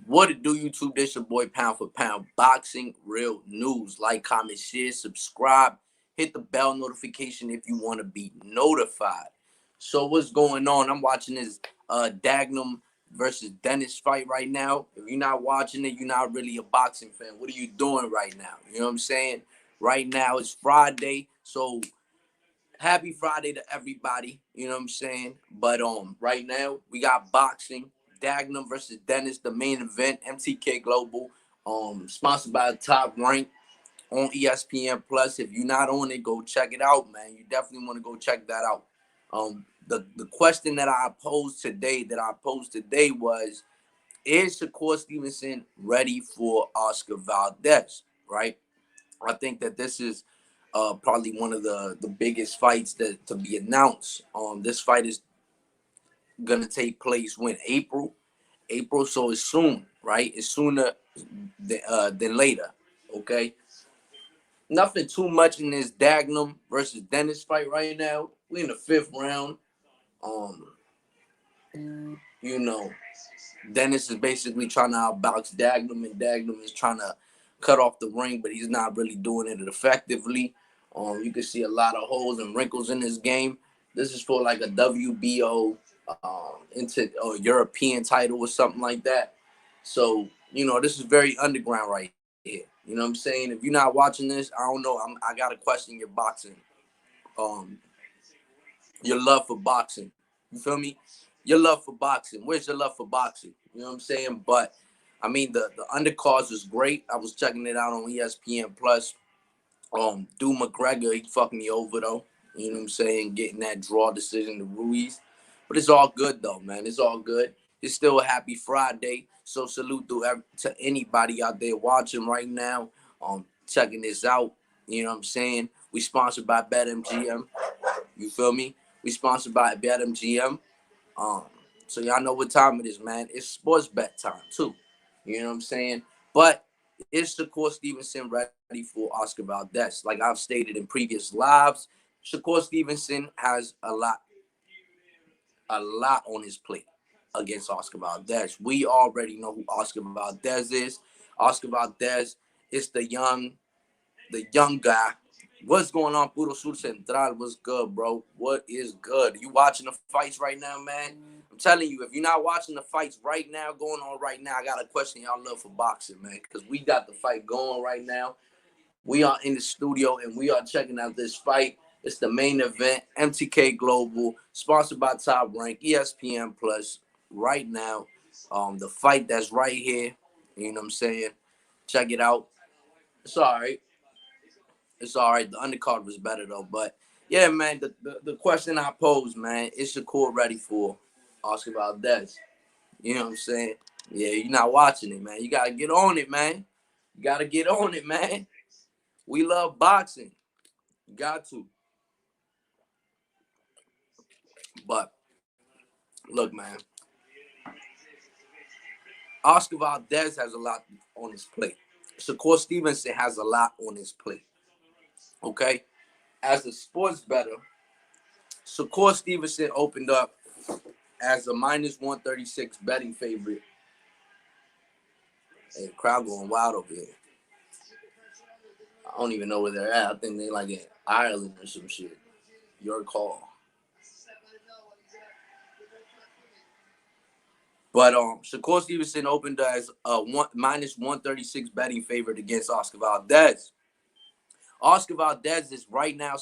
What it do, YouTube? This your boy Pound for Pound Boxing Real News. Like, comment, share, subscribe. Hit the bell notification if you want to be notified. So what's going on? I'm watching this Dagnum versus Dennis fight right now. If you're not watching it, you're not really a boxing fan. What are you doing right now? You know what I'm saying? Right now it's Friday, so happy Friday to everybody. You know what I'm saying? But right now we got boxing. Dagnum versus Dennis, the main event, MTK Global, sponsored by Top Rank on ESPN Plus. If you're not on it, go check it out, man. You definitely want to go check that out. The question that I posed today was, is Shakur Stevenson ready for Oscar Valdez? Right? I think that this is probably one of the biggest fights that to be announced. This fight is gonna take place when April, so it's soon, right? It's sooner than later. Okay, nothing too much in this Dagnum versus Dennis fight right now. We in the fifth round. Um, you know, Dennis is basically trying to outbox Dagnum, and Dagnum is trying to cut off the ring, but he's not really doing it effectively. You can see a lot of holes and wrinkles in this game. This is for like a WBO into a European title or something like that. So, this is very underground right here. You know what I'm saying? If you're not watching this, I don't know. I got to question your boxing, um, your love for boxing. You feel me? Your love for boxing. Where's your love for boxing? You know what I'm saying? But I mean, the undercards was great. I was checking it out on ESPN Plus. Dude McGregor, he fucked me over though. You know what I'm saying? Getting that draw decision to Ruiz. But it's all good though, man. It's all good. It's still a happy Friday. So salute to anybody out there watching right now. Checking this out. You know what I'm saying? We sponsored by BetMGM. You feel me? We sponsored by BetMGM. Um, so y'all know what time it is, man. It's sports bet time too. You know what I'm saying? But is Shakur Stevenson ready for Oscar Valdez? Like I've stated in previous lives, Shakur Stevenson has a lot on his plate against Oscar Valdez. We already know who Oscar Valdez is. Oscar Valdez is the young guy. What's going on, Puro Sur Central? What's good, bro? What is good? You watching the fights right now, man? I'm telling you, if you're not watching the fights right now, going on right now, I got a question y'all love for boxing, man, because we got the fight going right now. We are in the studio and we are checking out this fight. It's the main event, MTK Global, sponsored by Top Rank, ESPN Plus. Right now, the fight that's right here. You know what I'm saying? Check it out. It's all right. It's all right. The undercard was better though. But yeah, man, the question I posed, man, is Shakur ready for Oscar Valdez? You know what I'm saying? Yeah, you're not watching it, man. You gotta get on it, man. You gotta get on it, man. We love boxing. You got to. But look, man, Oscar Valdez has a lot on his plate. Shakur Stevenson has a lot on his plate. Okay? As a sports better, Shakur Stevenson opened up as a minus 136 betting favorite. Hey, the crowd going wild over here. I don't even know where they're at. I think they like in Ireland or some shit. Your call. But Shakur Stevenson opened as a minus 136 betting favorite against Oscar Valdez. Oscar Valdez is right now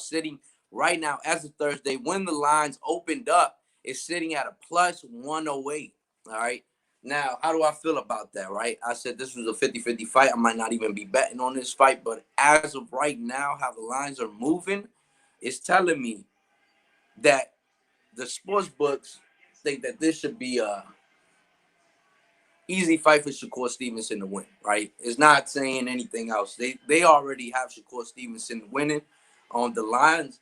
as of Thursday when the lines opened up, is sitting at a plus 108. All right. Now, how do I feel about that, right? I said this was a 50-50 fight. I might not even be betting on this fight, but as of right now, how the lines are moving, it's telling me that the sports books think that this should be a easy fight for Shakur Stevenson to win, right? It's not saying anything else. They already have Shakur Stevenson winning on the lines.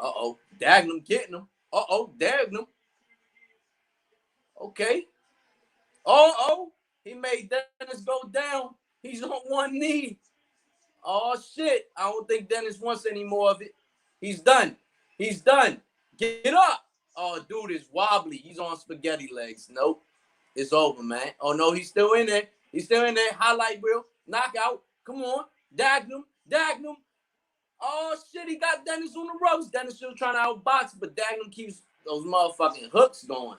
Uh-oh. Dagnum getting him. Uh-oh. Dagnum. Okay. Uh-oh. He made Dennis go down. He's on one knee. Oh, shit. I don't think Dennis wants any more of it. He's done. He's done. Get up. Oh, dude is wobbly. He's on spaghetti legs. Nope. It's over, man. Oh, no, he's still in there. He's still in there. Highlight reel. Knockout. Come on. Dagnum. Dagnum. Oh, shit, he got Dennis on the ropes. Dennis still trying to outbox, but Dagnum keeps those motherfucking hooks going.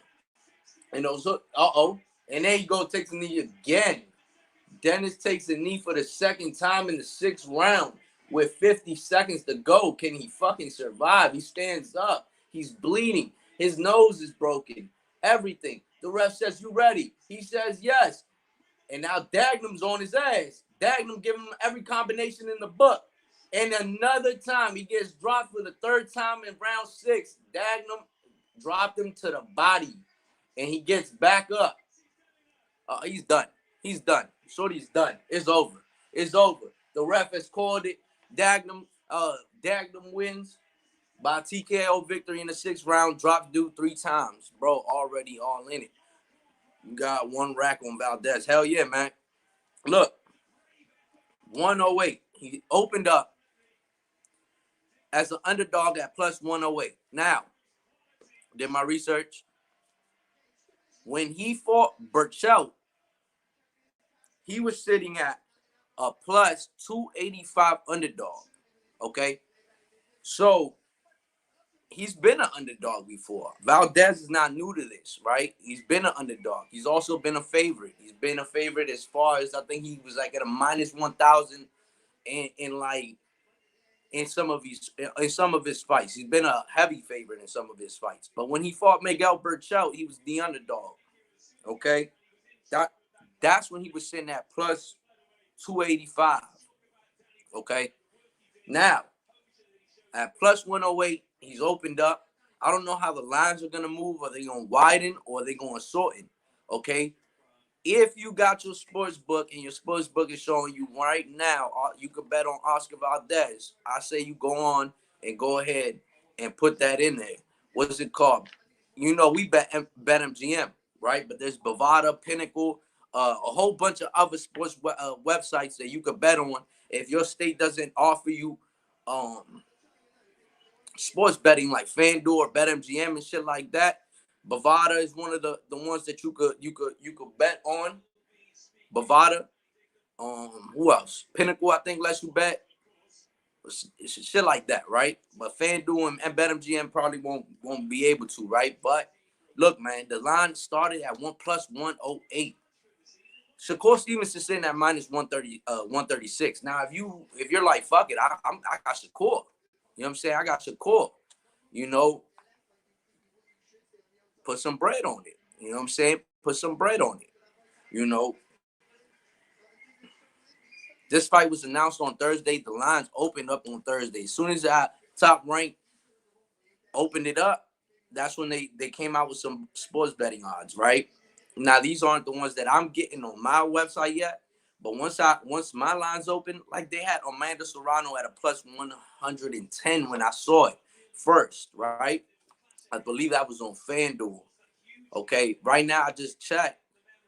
And those hooks, And there you go, takes a knee again. Dennis takes a knee for the second time in the 6th round with 50 seconds to go. Can he fucking survive? He stands up. He's bleeding. His nose is broken. Everything. The ref says, you ready? He says, yes. And now Dagnum's on his ass. Dagnum giving him every combination in the book. And another time, he gets dropped for the 3rd time in round 6. Dagnum dropped him to the body. And he gets back up. He's done. He's done. Shorty's done. It's over. It's over. The ref has called it. Dagnum wins by TKO victory in the 6th round. Drops dude 3 times. Bro, already all in it. You got 1 rack on Valdez. Hell yeah, man. Look, 108. He opened up as an underdog at plus 108. Now, did my research. When he fought Burchell, he was sitting at a plus 285 underdog. Okay? So, he's been an underdog before. Valdez is not new to this, right? He's been an underdog. He's also been a favorite. He's been a favorite as far as, I think he was like at a minus 1,000 in some of his fights. He's been a heavy favorite in some of his fights. But when he fought Miguel Burchell, he was the underdog. Okay? That's when he was sitting at plus 285. Okay? Now, at plus 108, he's opened up. I don't know how the lines are going to move. Are they going to widen or are they going to shorten? Okay? If you got your sports book and your sports book is showing you right now, you could bet on Oscar Valdez. I say you go on and go ahead and put that in there. What's it called? You know, we bet MGM, right? But there's Bovada, Pinnacle, a whole bunch of other sports websites that you could bet on. If your state doesn't offer you sports betting like FanDuel or BetMGM and shit like that, Bovada is one of the ones that you could bet on. Bovada. Who else? Pinnacle, I think, lets you bet. Shit like that, right? But FanDuel and BetMGM probably won't be able to, right? But look, man, the line started at 1 plus 108. Shakur Stevenson sitting at minus 130, 136. Now, if you're like, fuck it, I got Shakur. You know what I'm saying? I got Shakur. You know, put some bread on it. You know what I'm saying? Put some bread on it. You know, this fight was announced on Thursday. The lines opened up on Thursday. As soon as Top Rank opened it up, that's when they came out with some sports betting odds, right? Now, these aren't the ones that I'm getting on my website yet. But once my lines open, like they had Amanda Serrano at a plus 110 when I saw it first, right? I believe that was on FanDuel. Okay, right now I just checked.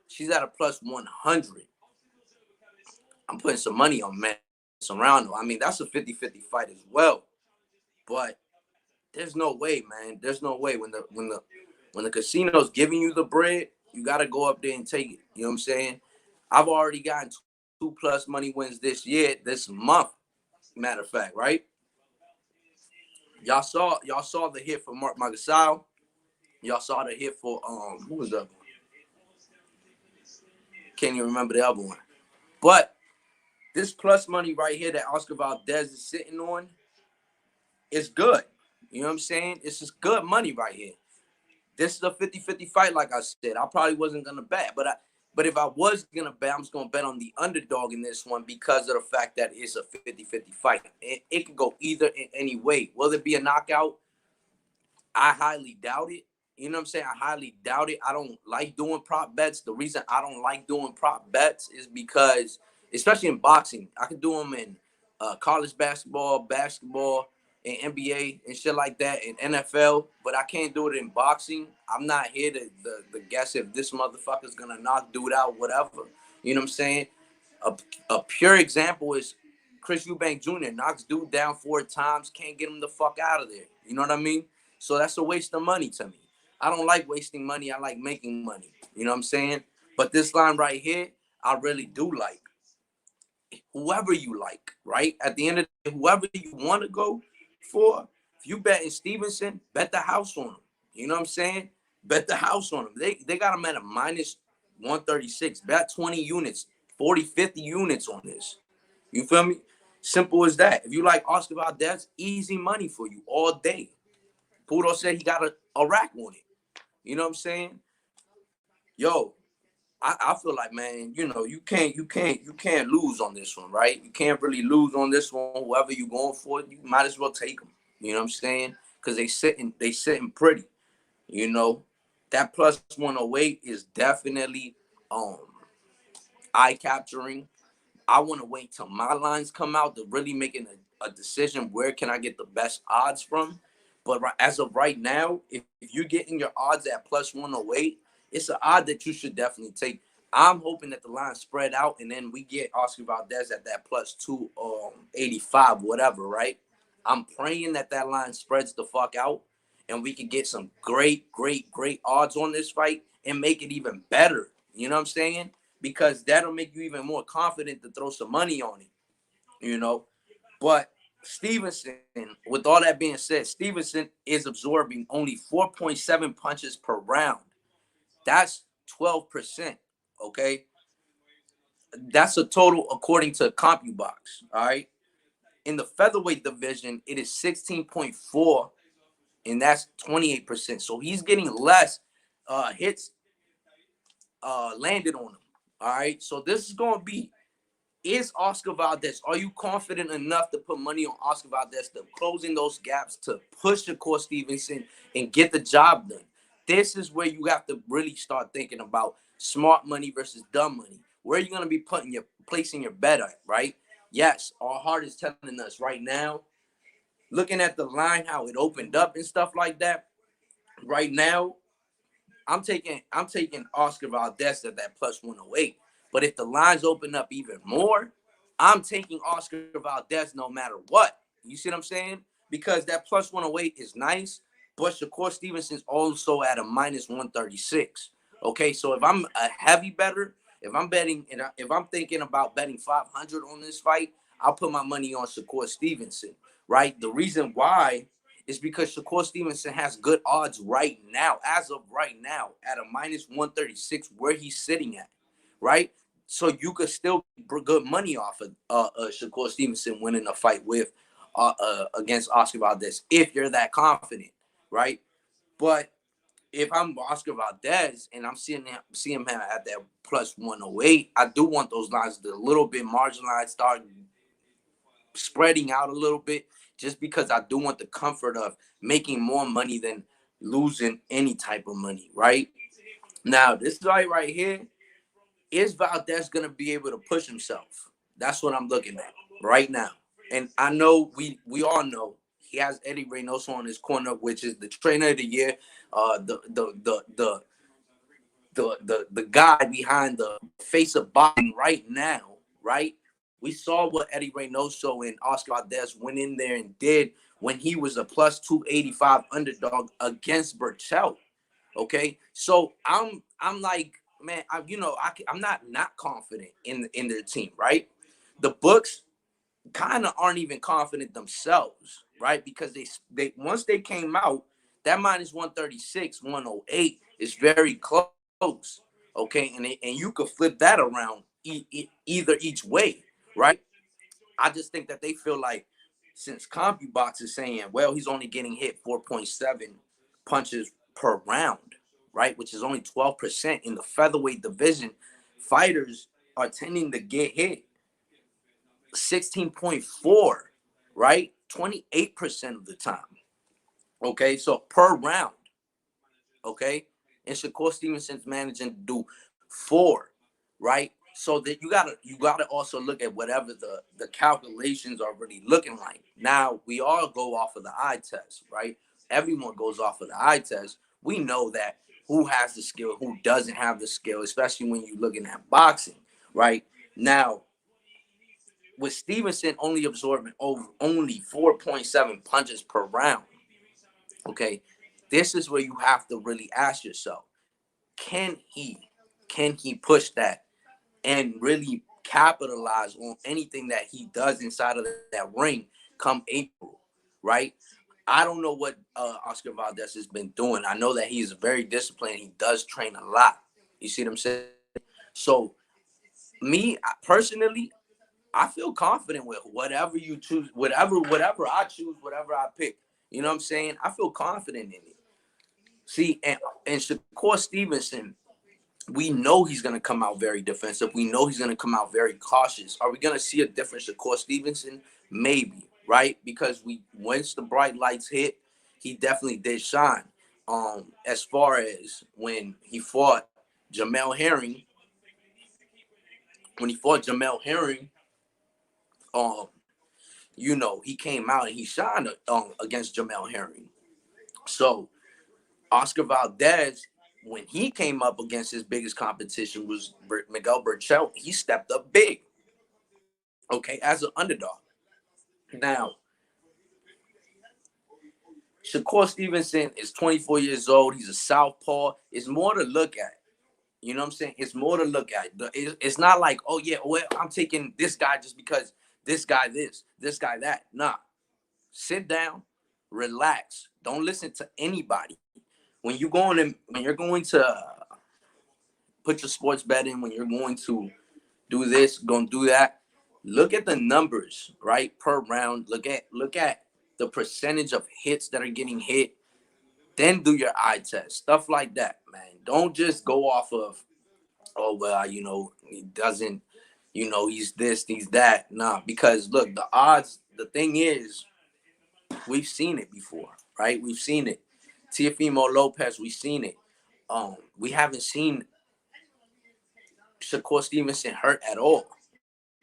She's at a plus 100. I'm putting some money on Amanda Serrano. I mean, that's a 50-50 fight as well. But there's no way, man. There's no way when the casino's giving you the bread, you got to go up there and take it. You know what I'm saying? I've already gotten 2 plus money wins this month. Matter of fact, right? Y'all saw the hit for Mark Magasao. Y'all saw the hit for who was the other one? Can't even remember the other one. But this plus money right here that Oscar Valdez is sitting on is good. You know what I'm saying? It's just good money right here. This is a 50-50 fight, like I said. I probably wasn't gonna bet, but if I was gonna bet, I'm just gonna bet on the underdog in this one because of the fact that it's a 50-50 fight. It could go either in any way. Will it be a knockout? I highly doubt it. You know what I'm saying? I highly doubt it. I don't like doing prop bets. The reason I don't like doing prop bets is because, especially in boxing, I can do them in college basketball, and NBA and shit like that, and NFL, but I can't do it in boxing. I'm not here to guess if this motherfucker's gonna knock dude out, whatever. You know what I'm saying? A pure example is Chris Eubank Jr. knocks dude down 4 times, can't get him the fuck out of there. You know what I mean? So that's a waste of money to me. I don't like wasting money. I like making money. You know what I'm saying? But this line right here, I really do like. Whoever you like, right? At the end of the day, whoever you want to go for, if you bet in Stevenson, bet the house on them. You know what I'm saying? Bet the house on them. They got them at a minus 136. Bet 20 units, 40, 50 units on this. You feel me? Simple as that. If you like Oscar Valdez, easy money for you all day. Pudo said he got a rack on it. You know what I'm saying? Yo, I feel like, man, you know, you can't lose on this one, right? You can't really lose on this one. Whoever you going for, you might as well take them. You know what I'm saying? Because they sitting pretty. You know, that plus 108 is definitely um eye capturing. I want to wait till my lines come out to really making a decision. Where can I get the best odds from? But as of right now, if you're getting your odds at plus 108, it's an odd that you should definitely take. I'm hoping that the line spread out and then we get Oscar Valdez at that plus 285, whatever, right? I'm praying that that line spreads the fuck out and we can get some great, great, great odds on this fight and make it even better. You know what I'm saying? Because that'll make you even more confident to throw some money on it, you know. But Stevenson, with all that being said, Stevenson is absorbing only 4.7 punches per round. That's 12%. Okay. That's a total according to CompuBox. All right. In the featherweight division, it is 16.4, and that's 28%. So he's getting less hits landed on him. All right. So this is going to be, is Oscar Valdez, are you confident enough to put money on Oscar Valdez to closing those gaps to push Shakur Stevenson and get the job done? This is where you have to really start thinking about smart money versus dumb money. Where are you going to be placing your bet at, right? Yes, our heart is telling us right now, looking at the line, how it opened up and stuff like that. Right now, I'm taking Oscar Valdez at that plus 108. But if the lines open up even more, I'm taking Oscar Valdez no matter what. You see what I'm saying? Because that plus 108 is nice, but Shakur Stevenson's also at a minus 136. Okay, so if I'm a heavy bettor, if I'm betting and if I'm thinking about betting 500 on this fight, I'll put my money on Shakur Stevenson, right? The reason why is because Shakur Stevenson has good odds right now, as of right now, at a minus 136, where he's sitting at, right? So you could still get good money off of Shakur Stevenson winning a fight with against Oscar Valdez if you're that confident, right? But if I'm Oscar Valdez and I'm seeing him at that plus 108, I do want those lines to a little bit marginalized, start spreading out a little bit, just because I do want the comfort of making more money than losing any type of money, right? Now, this fight right here, is Valdez going to be able to push himself? That's what I'm looking at right now. And I know we all know he has Eddie Reynoso on his corner, which is the trainer of the year, the guy behind the face of boxing right now, right? We saw what Eddie Reynoso and Oscar Valdez went in there and did when he was a plus 285 underdog against Burchell. Okay, so I'm like, man, I'm not confident in their team, right? The books kind of aren't even confident themselves, right? Because they once they came out, that minus 136, 108 is very close. Okay, and you could flip that around either each way, right? I just think that they feel like, since CompuBox is saying, well, he's only getting hit 4.7 punches per round, right? Which is only 12% in the featherweight division. Fighters are tending to get hit 16.4, right? 28% of the time. Okay, so per round. Okay, and Shakur Stevenson's managing to do 4, right? So that you gotta also look at whatever the calculations are really looking like. Now we all go off of the eye test, right? Everyone goes off of the eye test. We know that who has the skill, who doesn't have the skill, especially when you're looking at boxing, right? Now, with Stevenson only absorbing only 4.7 punches per round, okay, this is where you have to really ask yourself, can he push that and really capitalize on anything that he does inside of that ring come April, right? I don't know what Oscar Valdez has been doing. I know that he's very disciplined. He does train a lot. You see what I'm saying? So me personally, I feel confident with whatever you choose, whatever I choose, whatever I pick. You know what I'm saying? I feel confident in it. See, and Shakur Stevenson, we know he's going to come out very defensive. We know he's going to come out very cautious. Are we going to see a different Shakur Stevenson? Maybe, right? Because once the bright lights hit, he definitely did shine. As far as when he fought Jamel Herring, he came out and he shined against Jamel Herring. So Oscar Valdez, when he came up against his biggest competition was Miguel Berchelt, he stepped up big, okay, as an underdog. Now, Shakur Stevenson is 24 years old. He's a southpaw. It's more to look at. You know what I'm saying? It's more to look at. It's not like, oh, yeah, well, I'm taking this guy just because this guy this guy that. Nah. Sit down, relax. Don't listen to anybody. When you're going to put your sports bet in, when you're going to do this, going to do that, look at the numbers, right, per round. Look at the percentage of hits that are getting hit. Then do your eye test, stuff like that, man. Don't just go off of, oh, well, he doesn't, he's this, he's that. Nah, because look, the odds, the thing is, we've seen it before, right? We've seen it. Teofimo Lopez, we've seen it. We haven't seen Shakur Stevenson hurt at all,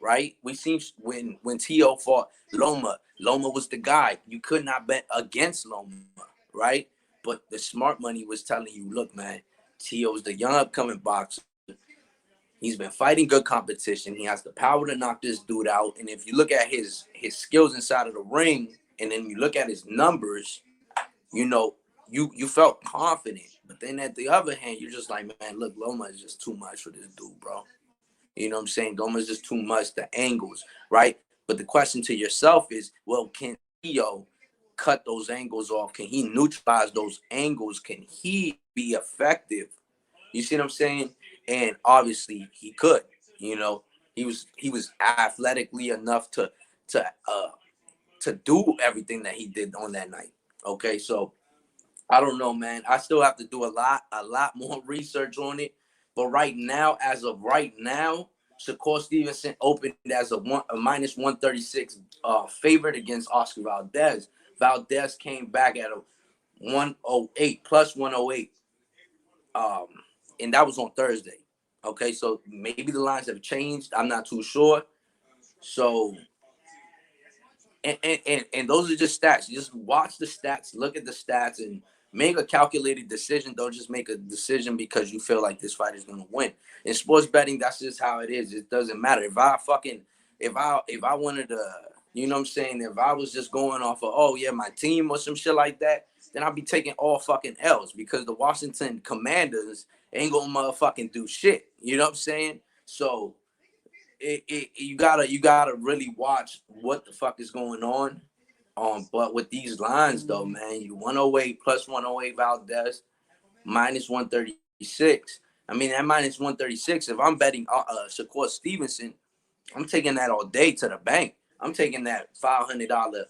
right? We seen when T.O. fought Loma. Loma was the guy. You could not bet against Loma, right? But the smart money was telling you, look, man, T.O.'s the young upcoming boxer. He's been fighting good competition. He has the power to knock this dude out. And if you look at his skills inside of the ring, and then you look at his numbers, you felt confident. But then at the other hand, you're just like, man, look, Loma is just too much for this dude, bro. You know what I'm saying? Loma's just too much, the angles, right? But the question to yourself is, well, can Theo cut those angles off? Can he neutralize those angles? Can he be effective? You see what I'm saying? And obviously he could. He was athletically enough to do everything that he did on that night. Okay, so I don't know, man. I still have to do a lot more research on it. But as of right now, Shakur Stevenson opened as a minus 136 favorite against Oscar Valdez. Valdez came back at a 108 plus 108, and that was on Thursday. Okay, so maybe the lines have changed. I'm not too sure. So, and those are just stats. You just watch the stats, look at the stats, and make a calculated decision. Don't just make a decision because you feel like this fight is going to win. In sports betting, that's just how it is. It doesn't matter. If I wanted to, you know what I'm saying? If I was just going off of, oh, yeah, my team or some shit like that, then I'd be taking all fucking L's because the Washington Commanders ain't going to motherfucking do shit. You know what I'm saying? So you gotta really watch what the fuck is going on. But with these lines though, man, you 108 plus 108 Valdez, minus 136. I mean, that minus 136, if I'm betting Shakur Stevenson, I'm taking that all day to the bank. I'm taking that $500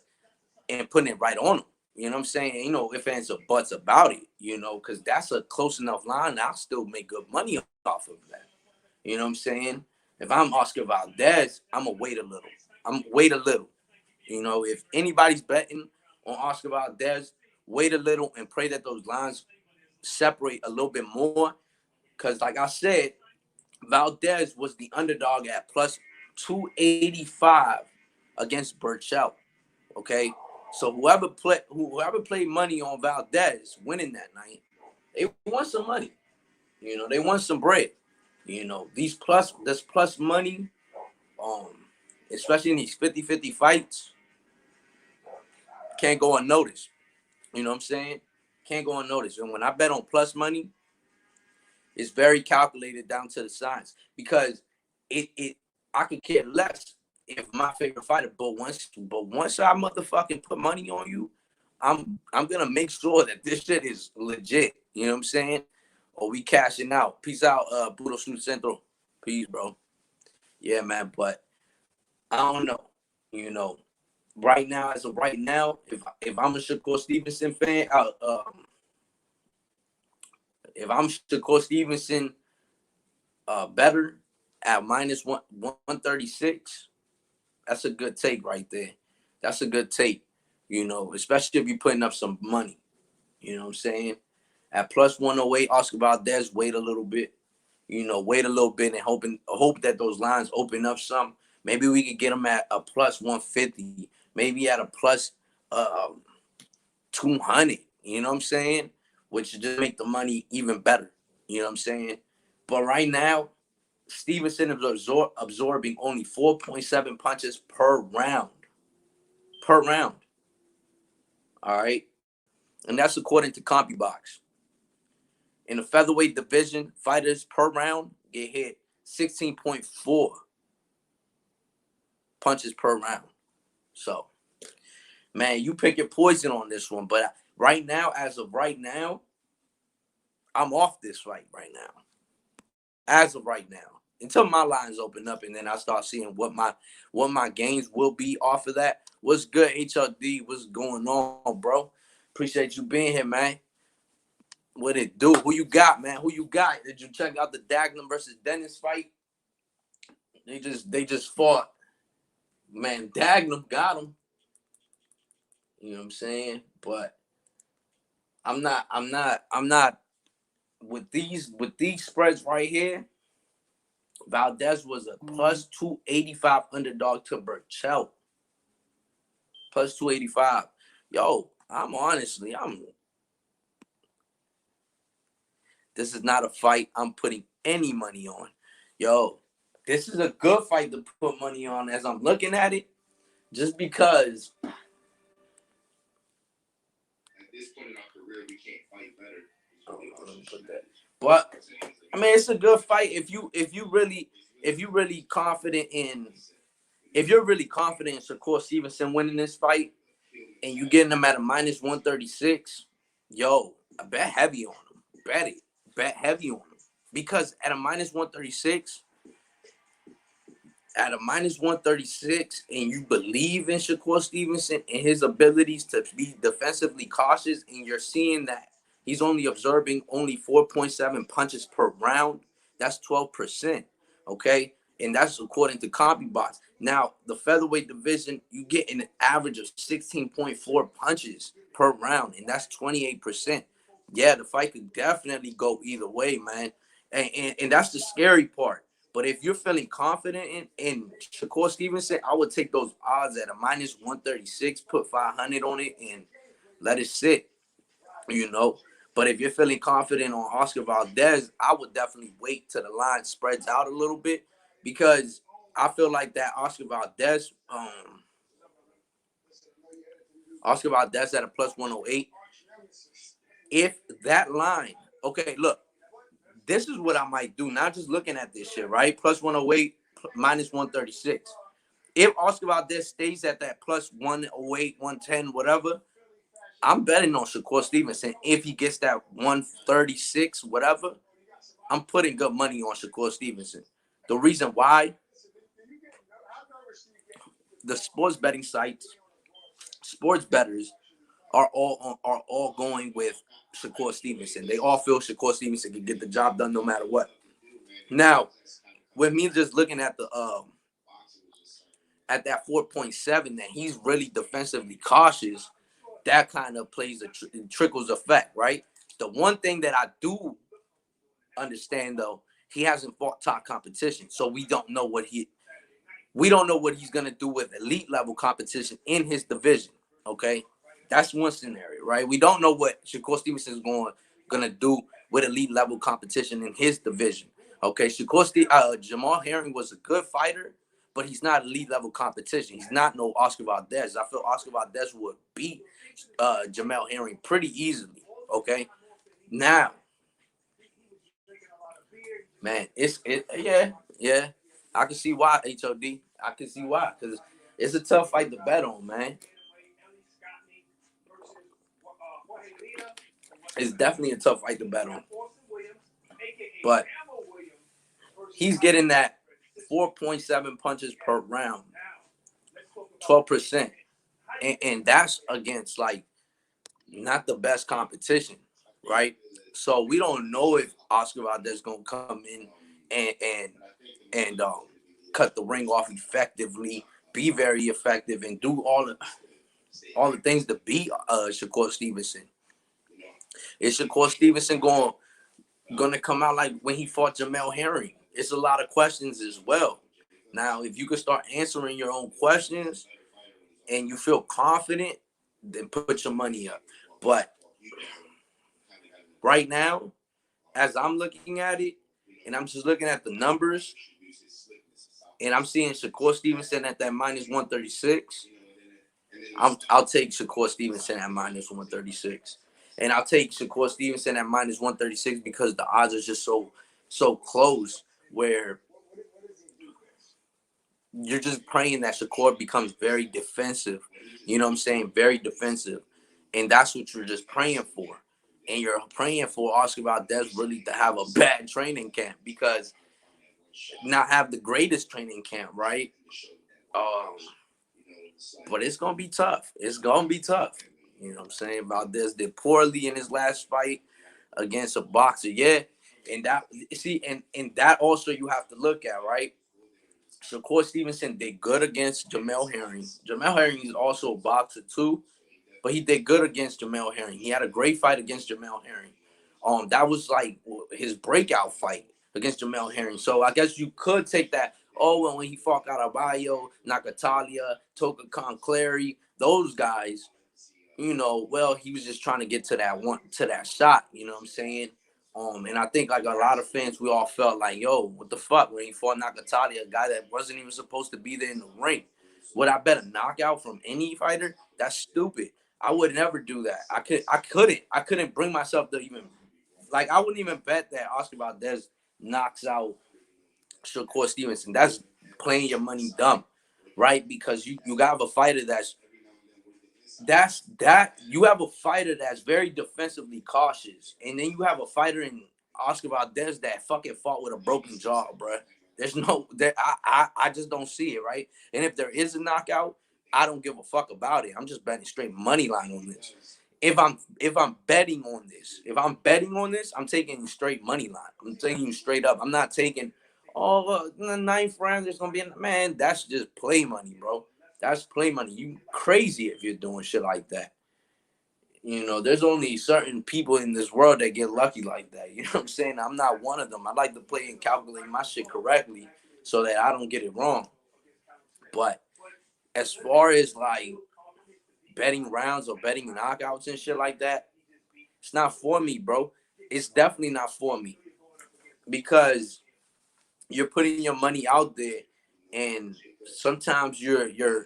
and putting it right on him. You know what I'm saying? If ands or buts about it, because that's a close enough line. I'll still make good money off of that. You know what I'm saying? If I'm Oscar Valdez, I'm going to wait a little. If anybody's betting on Oscar Valdez, wait a little and pray that those lines separate a little bit more. Because like I said, Valdez was the underdog at plus 285 against Berchelt. Okay? So whoever played money on Valdez winning that night, they won some money. They won some bread. This plus money, especially in these 50-50 fights, can't go unnoticed. You know what I'm saying? can't go unnoticed. And when I bet on plus money, it's very calculated down to the science, because it I could care less if my favorite fighter, but once I motherfucking put money on you, I'm gonna make sure that this shit is legit. You know what I'm saying? Or we cashing out. Peace out, Puro Sur Centro. Peace, bro. Yeah, man. But I don't know. You know, right now, as of right now, if I'm a Shakur Stevenson fan, if I'm Shakur Stevenson better at minus 136, that's a good take right there. That's a good take, you know, especially if you're putting up some money. You know what I'm saying? At plus 108, Oscar Valdez, wait a little bit. You know, wait a little bit and hope that those lines open up some. Maybe we could get them at a plus 150, maybe at a plus 200. You know what I'm saying? Which just make the money even better. You know what I'm saying? But right now, Stevenson is absorbing only 4.7 punches per round. Per round. All right. And that's according to CompuBox. In the featherweight division, fighters per round get hit 16.4 punches per round. So, man, you pick your poison on this one. But right now, as of right now, I'm off this fight right now. As of right now. Until my lines open up and then I start seeing what my gains will be off of that. What's good, HRD? What's going on, bro? Appreciate you being here, man. What it do? Who you got, man? Who you got? Did you check out the Dagnum versus Dennis fight? They just fought. Man, Dagnum got him. You know what I'm saying? But I'm not with these spreads right here. Valdez was a plus 285 underdog to Burchell. Plus 285. Yo, this is not a fight I'm putting any money on. Yo, this is a good fight to put money on as I'm looking at it, just because at this point in our career we can't fight better. Let me put that. But I mean, it's a good fight if you're really confident in Shakur Stevenson winning this fight and you getting them at a minus 136. Yo, I bet heavy on him. Bet heavy on him, because at a minus 136, and you believe in Shakur Stevenson and his abilities to be defensively cautious, and you're seeing that he's only observing 4.7 punches per round, that's 12%, okay? And that's according to CompuBox. Now, the featherweight division, you get an average of 16.4 punches per round, and that's 28%. Yeah, the fight could definitely go either way, man. And that's the scary part. But if you're feeling confident in Shakur Stevenson, I would take those odds at a minus 136, put 500 on it, and let it sit, you know. But if you're feeling confident on Oscar Valdez, I would definitely wait till the line spreads out a little bit, because I feel like that Oscar Valdez at a plus 108, if that line, okay, look, this is what I might do. Not just looking at this shit, right? Plus 108, minus 136. If Oscar Valdez stays at that plus 108, 110, whatever, I'm betting on Shakur Stevenson. If he gets that 136, whatever, I'm putting good money on Shakur Stevenson. The reason why, the sports betting sites, sports bettors are all going with Shakur Stevenson. They all feel Shakur Stevenson can get the job done no matter what. Now, with me just looking at the at that 4.7, that he's really defensively cautious, that kind of plays a trickles effect, right? The one thing that I do understand, though, he hasn't fought top competition, so we don't know what he's gonna do with elite level competition in his division. Okay, that's one scenario, right? We don't know what Shakur Stevenson is gonna do with elite level competition in his division. Okay, Jamal Herring was a good fighter, but he's not elite level competition. He's not no Oscar Valdez. I feel Oscar Valdez would beat Jamal Herring pretty easily. Okay, now, man, yeah. I can see why, HOD. I can see why, because it's a tough fight to bet on, man. It's definitely a tough fight to bet on. But he's getting that 4.7 punches per round, 12%. And that's against like not the best competition, right? So we don't know if Oscar Valdez gonna come in and cut the ring off effectively, be very effective, and do all the things to beat Shakur Stevenson. Is Shakur Stevenson gonna come out like when he fought Jamel Herring? It's a lot of questions as well. Now, if you can start answering your own questions and you feel confident, then put your money up. But right now, as I'm looking at it, and I'm just looking at the numbers, and I'm seeing Shakur Stevenson at that minus 136. I'll take Shakur Stevenson at minus 136. And I'll take Shakur Stevenson at minus 136 because the odds are just so close where you're just praying that Shakur becomes very defensive. You know what I'm saying? Very defensive. And that's what you're just praying for. And you're praying for Oscar Valdez really to have a bad training camp because not have the greatest training camp, right? But it's gonna be tough. It's gonna be tough. You know what I'm saying? Valdez did poorly in his last fight against a boxer. Yeah. And that and that also you have to look at, right? Shakur Stevenson did good against Jamel Herring. Jamel Herring is also a boxer too, but he did good against Jamel Herring. He had a great fight against Jamel Herring. That was like his breakout fight against Jamel Herring. So I guess you could take that. Oh, well, when he fought Caraballo, Nakatalia, Toka Conclary, those guys, well, he was just trying to get to that shot. You know what I'm saying? And I think like a lot of fans, we all felt like, yo, what the fuck when he fought Nakatalia, a guy that wasn't even supposed to be there in the ring. Would I bet a knockout from any fighter? That's stupid. I would never do that. I couldn't bring myself to even I wouldn't even bet that Oscar Valdez knocks out Shakur Stevenson. That's playing your money dumb, right? Because you got a fighter you have a fighter that's very defensively cautious, and then you have a fighter in Oscar Valdez that fucking fought with a broken jaw, bro. There's no there. I just don't see it, right? And if there is a knockout, I don't give a fuck about it. I'm just betting straight money line on this. If I'm betting on this, I'm taking straight money line. I'm taking you straight up. I'm not taking in the ninth round there's gonna be man. That's just play money, bro. That's play money. You crazy if you're doing shit like that. There's only certain people in this world that get lucky like that. You know what I'm saying? I'm not one of them. I like to play and calculate my shit correctly so that I don't get it wrong. But as far as betting rounds or betting knockouts and shit like that, it's not for me, bro. It's definitely not for me because you're putting your money out there, and sometimes you're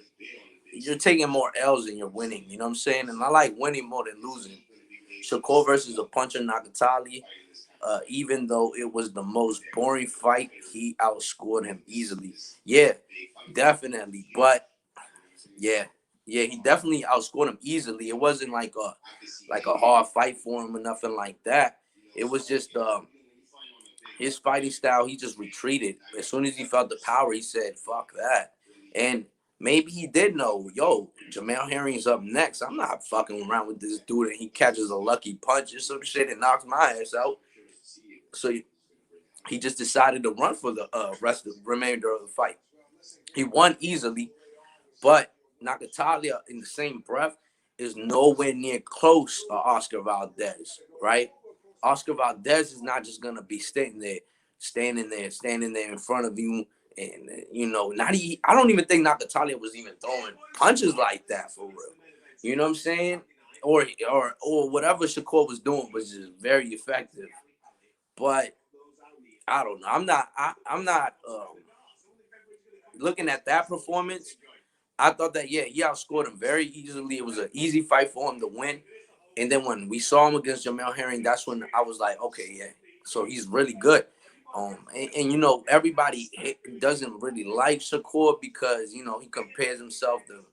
taking more L's than you're winning. You know what I'm saying? And I like winning more than losing. Shakur versus a puncher Nakatali, even though it was the most boring fight, he outscored him easily. Yeah, definitely. But yeah, he definitely outscored him easily. It wasn't like a hard fight for him or nothing like that. It was just his fighting style. He just retreated as soon as he felt the power. He said, "Fuck that," and maybe he did know, yo, Jamel Herring's up next. I'm not fucking around with this dude, and he catches a lucky punch or some shit and knocks my ass out. So he just decided to run for the remainder of the fight. He won easily, but Nakatalia, in the same breath, is nowhere near close to Oscar Valdez, right? Oscar Valdez is not just gonna be standing there in front of you, and I don't even think Nakatalia was even throwing punches like that for real. You know what I'm saying? Or whatever Shakur was doing was just very effective. But I don't know. I'm not looking at that performance. I thought that he outscored him very easily. It was an easy fight for him to win. And then when we saw him against Jamel Herring, that's when I was like, okay, yeah, so he's really good. And you know, everybody doesn't really like Shakur because, you know, he compares himself to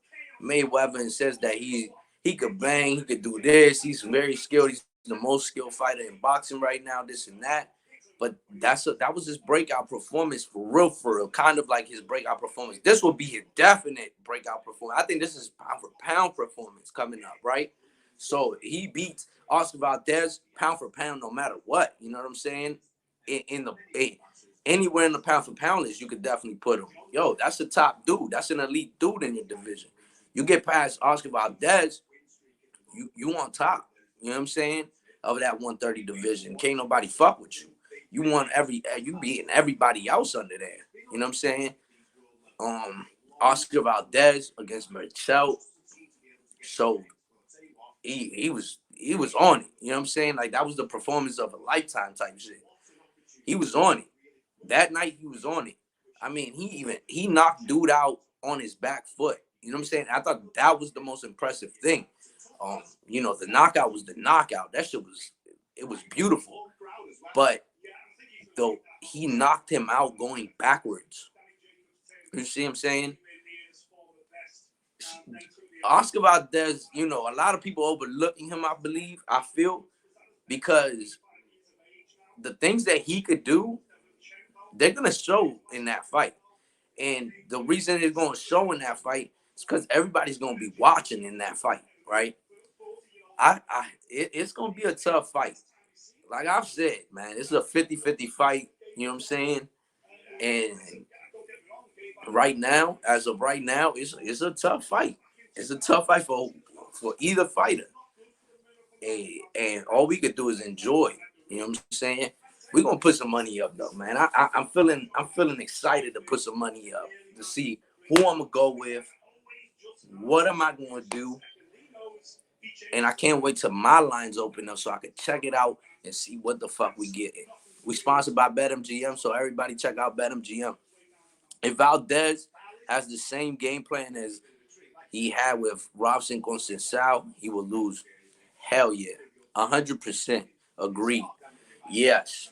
Mayweather and says that he could bang, he could do this. He's very skilled. He's the most skilled fighter in boxing right now, this and that. But that was his breakout performance for real, kind of like his breakout performance. This will be his definite breakout performance. I think this is pound for pound performance coming up, right? So he beats Oscar Valdez pound for pound, no matter what. You know what I'm saying? Anywhere in the pound for pound list, you could definitely put him. Yo, that's a top dude. That's an elite dude in your division. You get past Oscar Valdez, you on top. You know what I'm saying? Of that 130 division, can't nobody fuck with you. You beating everybody else under there. You know what I'm saying? Oscar Valdez against Marcel. So he was on it. You know what I'm saying? Like that was the performance of a lifetime type shit. He was on it. That night he was on it. I mean, he knocked dude out on his back foot. You know what I'm saying? I thought that was the most impressive thing. You know, the knockout was the knockout. That shit was beautiful. But though he knocked him out going backwards. You see what I'm saying? Oscar Valdez, you know, a lot of people overlooking him, I feel, because the things that he could do, they're going to show in that fight. And the reason it's going to show in that fight is because everybody's going to be watching in that fight, right? It's going to be a tough fight. Like I've said, man, it's a 50-50 fight, you know what I'm saying? And right now, as of right now, it's a tough fight. It's a tough fight for either fighter. And all we could do is enjoy. You know what I'm saying? We're gonna put some money up though, man. I'm feeling excited to put some money up to see who I'm gonna go with, what am I gonna do, and I can't wait till my lines open up so I can check it out and see what the fuck we getting. We sponsored by BetMGM, so everybody check out BetMGM. If Valdez has the same game plan as he had with Robson Conceição, he will lose. Hell yeah. 100% agree. Yes.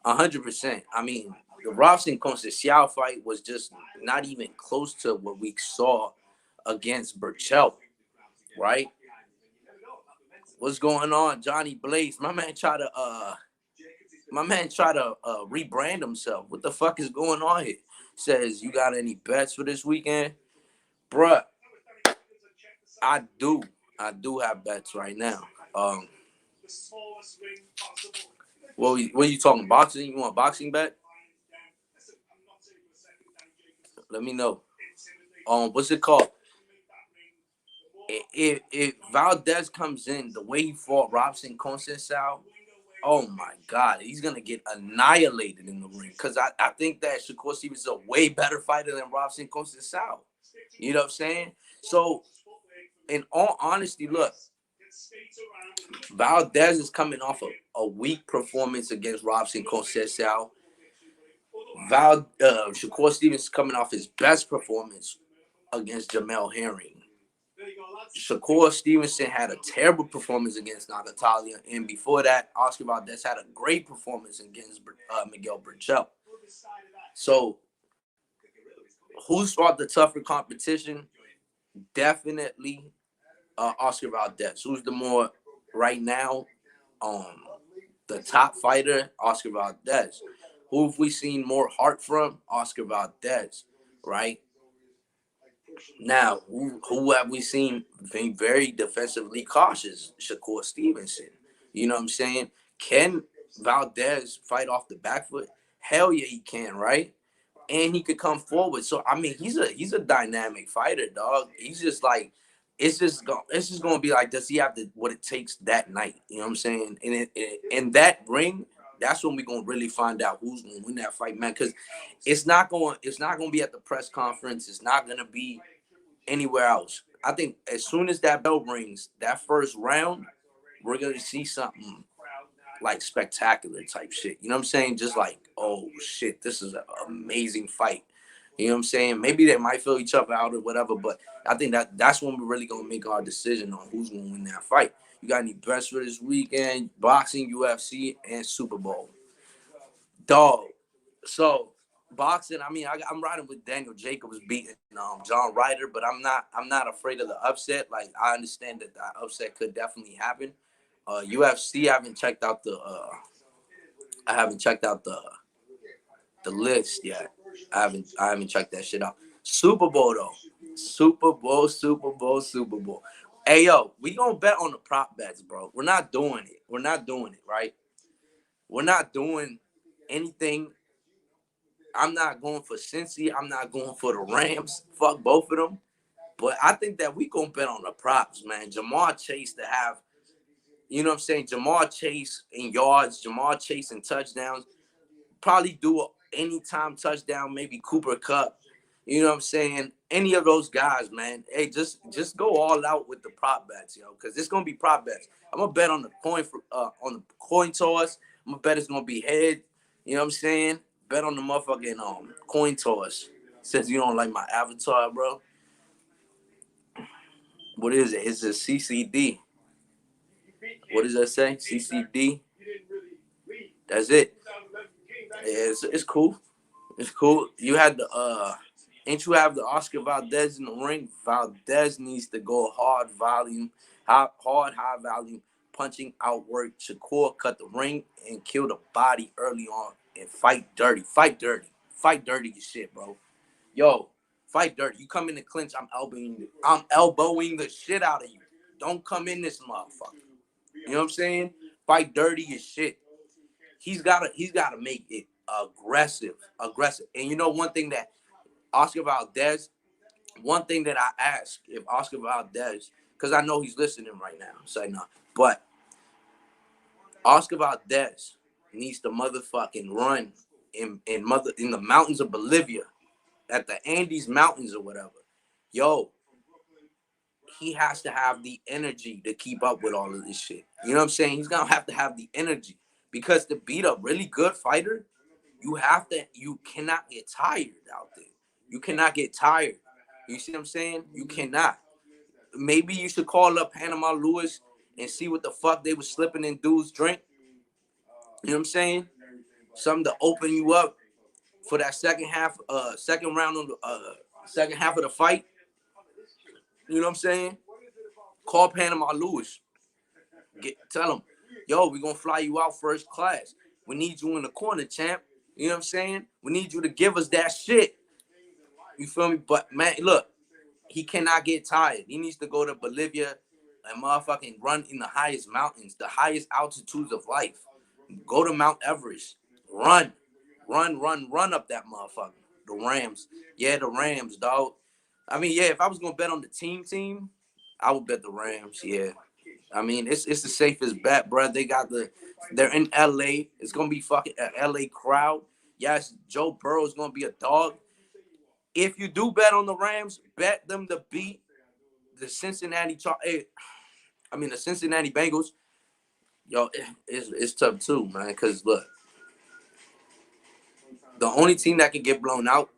100%. I mean, the Robson Conceição fight was just not even close to what we saw against Burchell, right? What's going on, Johnny Blaze? My man tried to rebrand himself. What the fuck is going on here? Says, you got any bets for this weekend? Bruh, I do have bets right now. What are you talking, boxing? You want a boxing bet? Let me know. What's it called? If Valdez comes in the way he fought Robson Conceição, oh my God, he's gonna get annihilated in the ring. Cause I think that Shakur Stevenson is a way better fighter than Robson Conceição. You know what I'm saying? So, in all honesty, look, Valdez is coming off a weak performance against Robson Conceição. Shakur Stevenson is coming off his best performance against Jamel Herring. Shakur Stevenson had a terrible performance against Nagatalia, and before that, Oscar Valdez had a great performance against Miguel Burchell. So, who's fought the tougher competition? Definitely Oscar Valdez. Who's the more right now the top fighter? Oscar Valdez. Who have we seen more heart from? Oscar Valdez, right? Now, who have we seen being very defensively cautious? Shakur Stevenson. You know what I'm saying? Can Valdez fight off the back foot? Hell yeah, he can, right? And he could come forward. So I mean, he's a dynamic fighter, dog. He's just like, it's just gonna be like, does he have what it takes that night? You know what I'm saying? And in that ring, that's when we're gonna really find out who's gonna win that fight, man. Because it's not gonna be at the press conference. It's not gonna be anywhere else. I think as soon as that bell rings, that first round, we're gonna see something like spectacular type shit. You know what I'm saying? Just like, oh shit, this is an amazing fight. You know what I'm saying? Maybe they might feel each other out or whatever, but I think that's when we're really gonna make our decision on who's gonna win that fight. You got any bets for this weekend? Boxing, UFC, and Super Bowl. Dog. So boxing, I mean, I'm riding with Daniel Jacobs beating John Ryder, but I'm not afraid of the upset. Like I understand that upset could definitely happen. UFC, I haven't checked out the list yet. I haven't checked that shit out. Super Bowl though. Super Bowl, Super Bowl, Super Bowl. Hey yo, we gonna bet on the prop bets, bro. We're not doing it. We're not doing it, right? We're not doing anything. I'm not going for Cincy. I'm not going for the Rams. Fuck both of them. But I think that we gonna bet on the props, man. Jamar Chase to have, you know what I'm saying? Jamar Chase in yards, Jamar Chase in touchdowns. Probably do a anytime touchdown, maybe Cooper Kupp. You know what I'm saying? Any of those guys, man. Hey, just go all out with the prop bets, yo, because it's gonna be prop bets. I'm gonna bet on the coin toss. I'm gonna bet it's gonna be head. You know what I'm saying? Bet on the motherfucking coin toss. Since you don't like my avatar, bro. What is it? It's a CCD. What does that say? CCD. That's it. Yeah, it's cool. It's cool. You had ain't you have the Oscar Valdez in the ring? Valdez needs to go hard volume, high volume, punching outwork. Shakur cut the ring and kill the body early on and fight dirty. Fight dirty. Fight dirty as shit, bro. Yo, fight dirty. You come in the clinch, I'm elbowing the shit out of you. Don't come in this motherfucker. You know what I'm saying? Fight dirty as shit. He's gotta make it aggressive. And you know one thing that Oscar Valdez, one thing that I ask if Oscar Valdez, because I know he's listening right now, say no, but Oscar Valdez needs to motherfucking run in the mountains of Bolivia, at the Andes Mountains or whatever. Yo, he has to have the energy to keep up with all of this shit. You know what I'm saying? He's gonna have to have the energy because to beat a really good fighter, you cannot get tired out there. You cannot get tired. You see what I'm saying? You cannot. Maybe you should call up Panama Lewis and see what the fuck they was slipping in dudes' drink. You know what I'm saying? Something to open you up for that second round of the second half of the fight. You know what I'm saying? Call Panama Lewis. Tell him, yo, we gonna fly you out first class. We need you in the corner, champ. You know what I'm saying? We need you to give us that shit. You feel me? But man, look, he cannot get tired. He needs to go to Bolivia and motherfucking run in the highest mountains, the highest altitudes of life. Go to Mount Everest. Run up that motherfucker. The Rams. Yeah, the Rams, dog. I mean, yeah, if I was gonna bet on the team, I would bet the Rams. Yeah. I mean, it's the safest bet, bro. They're in LA. It's gonna be fucking an LA crowd. Yes, Joe Burrow is gonna be a dog. If you do bet on the Rams, bet them to beat the the Cincinnati Bengals. Yo, it's tough too, man. Cause look, the only team that can get blown out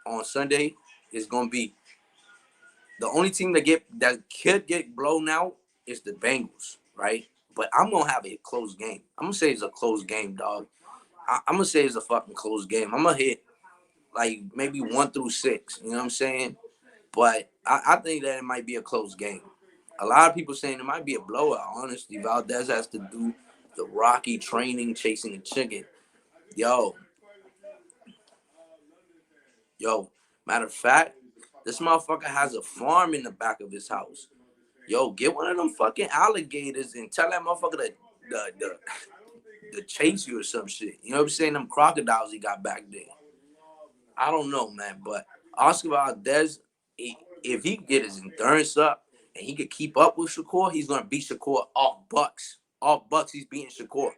on Sunday is gonna be the only team that could get blown out is the Bengals, right? But I'm gonna have a close game. I'm gonna say it's a close game, dog. I'm gonna say it's a fucking close game. I'm gonna hit like maybe 1 through 6. You know what I'm saying? But I think that it might be a close game. A lot of people saying it might be a blowout. Honestly, Valdez has to do the Rocky training, chasing a chicken. Yo, matter of fact, this motherfucker has a farm in the back of his house. Yo, get one of them fucking alligators and tell that motherfucker to chase you or some shit. You know what I'm saying? Them crocodiles he got back there. I don't know, man, but Oscar Valdez, if he can get his endurance up and he could keep up with Shakur, he's gonna beat Shakur off bucks. Off bucks, he's beating Shakur.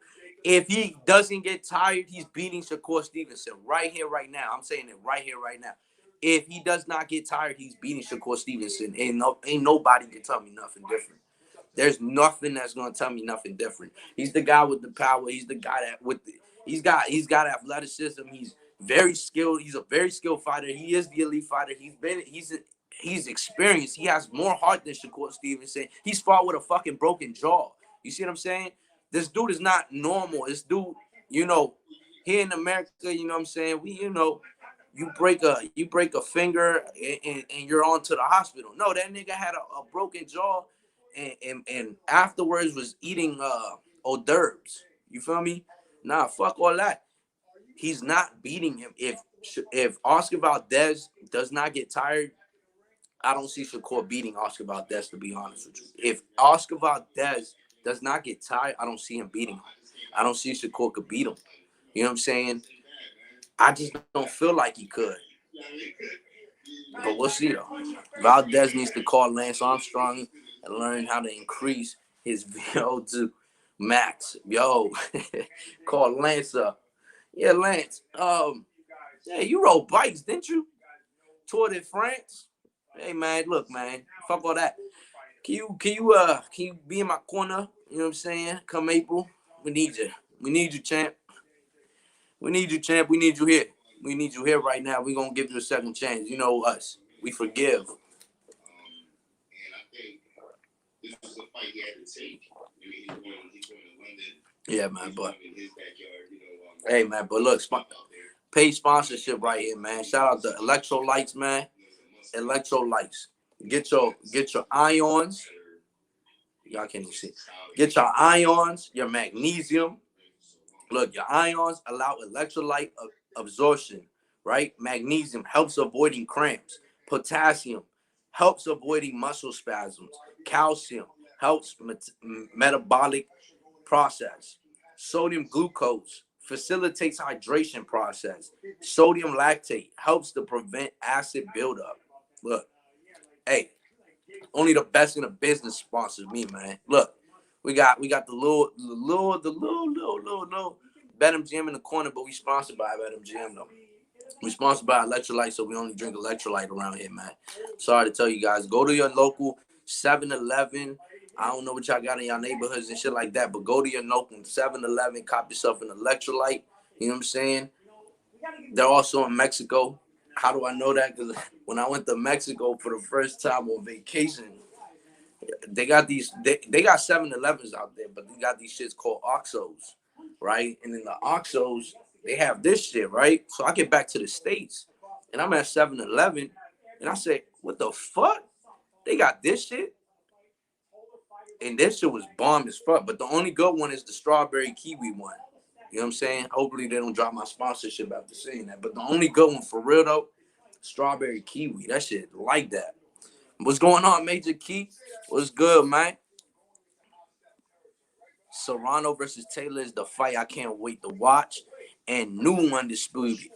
If he doesn't get tired, he's beating Shakur Stevenson right here, right now. I'm saying it right here, right now. If he does not get tired, he's beating Shakur Stevenson. Ain't nobody can tell me nothing different. There's nothing that's gonna tell me nothing different. He's the guy with the power. He's the guy that he's got athleticism. Very skilled. He's a very skilled fighter. He is the elite fighter. He's experienced. He has more heart than Shakur Stevenson. He's fought with a fucking broken jaw. You see what I'm saying? This dude is not normal. This dude, you know, here in America, you know what I'm saying? You break a finger and you're on to the hospital. No, that nigga had a broken jaw and afterwards was eating hors d'oeuvres. You feel me? Nah, fuck all that. He's not beating him. If Oscar Valdez does not get tired, I don't see Shakur beating Oscar Valdez, to be honest with you. If Oscar Valdez does not get tired, I don't see him beating him. I don't see Shakur could beat him. You know what I'm saying? I just don't feel like he could. But we'll see, though. Valdez needs to call Lance Armstrong and learn how to increase his VO2 max. Yo, call Lance up. Yeah, Lance. Yeah, you rode bikes, didn't you? Tour de France. Hey man, look, man. Fuck all that. Can you be in my corner? You know what I'm saying? Come April. We need you. We need you, champ. We need you, champ. We need you here. We need you here right now. We're gonna give you a second chance. You know us. We forgive. Yeah, man, but hey man, but look, paid sponsorship right here, man. Shout out to Electrolytes, man. Electrolytes. Get your ions. Y'all can't even see. Get your ions, your magnesium. Look, your ions allow electrolyte absorption, right? Magnesium helps avoiding cramps. Potassium helps avoiding muscle spasms. Calcium helps metabolic process. Sodium glucose facilitates hydration process. Sodium lactate helps to prevent acid buildup. Look, hey, only the best in the business sponsors me, man. Look, we got the little BetMGM in the corner, but we sponsored by BetMGM though. We sponsored by Electrolyte, so we only drink Electrolyte around here, man. Sorry to tell you guys, go to your local 7-Eleven. I don't know what y'all got in y'all neighborhoods and shit like that, but go to your local 7-Eleven, cop yourself an Electrolyte. You know what I'm saying? They're also in Mexico. How do I know that? Because when I went to Mexico for the first time on vacation, they got they got 7-Elevens out there, but they got these shits called Oxos, right? And in the Oxos, they have this shit, right? So I get back to the States, and I'm at 7-Eleven, and I say, what the fuck? They got this shit? And this shit was bomb as fuck. But the only good one is the strawberry kiwi one. You know what I'm saying? Hopefully they don't drop my sponsorship after saying that. But the only good one for real though, strawberry kiwi. That shit like that. What's going on, Major Key? What's good, man? Serrano versus Taylor is the fight I can't wait to watch. And new undisputed.